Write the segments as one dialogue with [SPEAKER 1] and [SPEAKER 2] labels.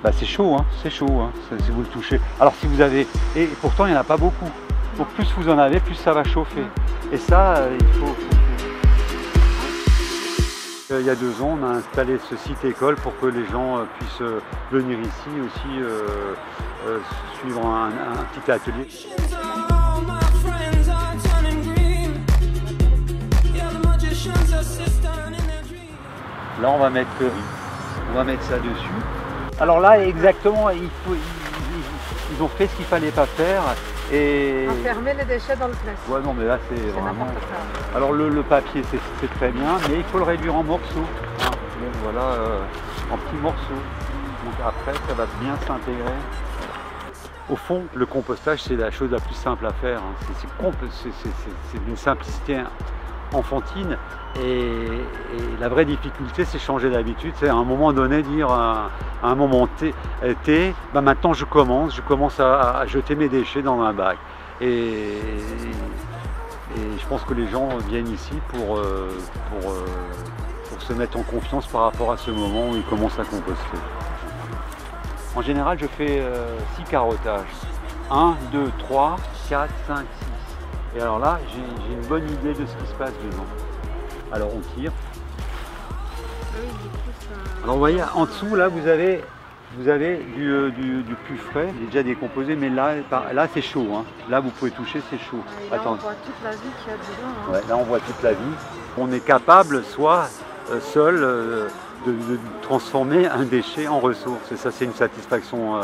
[SPEAKER 1] Bah, c'est chaud, hein, si vous le touchez. Alors si vous avez, et pourtant il n'y en a pas beaucoup. Donc plus vous en avez, plus ça va chauffer. Et ça, il faut. Il y a 2 ans, on a installé ce site école pour que les gens puissent venir ici aussi suivre un petit atelier. Là, on va mettre ça dessus. Alors là, exactement, ils ont fait ce qu'il fallait pas faire. Et
[SPEAKER 2] enfermer les déchets dans le plastique.
[SPEAKER 1] Ouais, non, mais là, c'est vraiment. Alors le papier, c'est très bien, mais il faut le réduire en morceaux. Hein. Donc voilà, en petits morceaux. Donc après, ça va bien s'intégrer. Au fond, le compostage, c'est la chose la plus simple à faire. Hein. C'est d'une simplicité enfantine. Et la vraie difficulté, c'est changer d'habitude. C'est à un moment donné dire à un moment T, bah maintenant je commence à jeter mes déchets dans un bac. Et je pense que les gens viennent ici pour se mettre en confiance par rapport à ce moment où ils commencent à composter. En général, je fais 6 carottages. 1, 2, 3, 4, 5, 6. Et alors là, j'ai une bonne idée de ce qui se passe dedans. Alors on tire. Alors vous voyez, en dessous, là, vous avez du plus frais, déjà décomposé, mais là c'est chaud. Hein. Là, vous pouvez toucher, c'est chaud.
[SPEAKER 2] Là, on voit toute la vie qu'il y a dedans. Hein.
[SPEAKER 1] Ouais, là, on voit toute la vie. On est capable, soit seul, de transformer un déchet en ressource. Et ça, c'est une satisfaction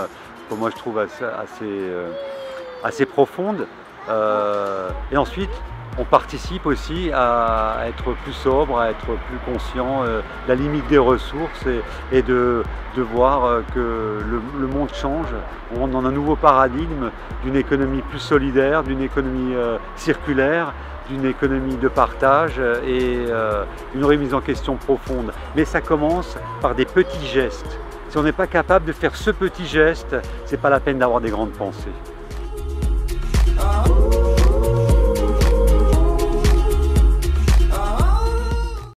[SPEAKER 1] que moi je trouve assez profonde. Et ensuite, on participe aussi à être plus sobre, à être plus conscient de la limite des ressources et de voir que le monde change. On rentre dans un nouveau paradigme d'une économie plus solidaire, d'une économie circulaire, d'une économie de partage et une remise en question profonde. Mais ça commence par des petits gestes. Si on n'est pas capable de faire ce petit geste, c'est pas la peine d'avoir des grandes pensées.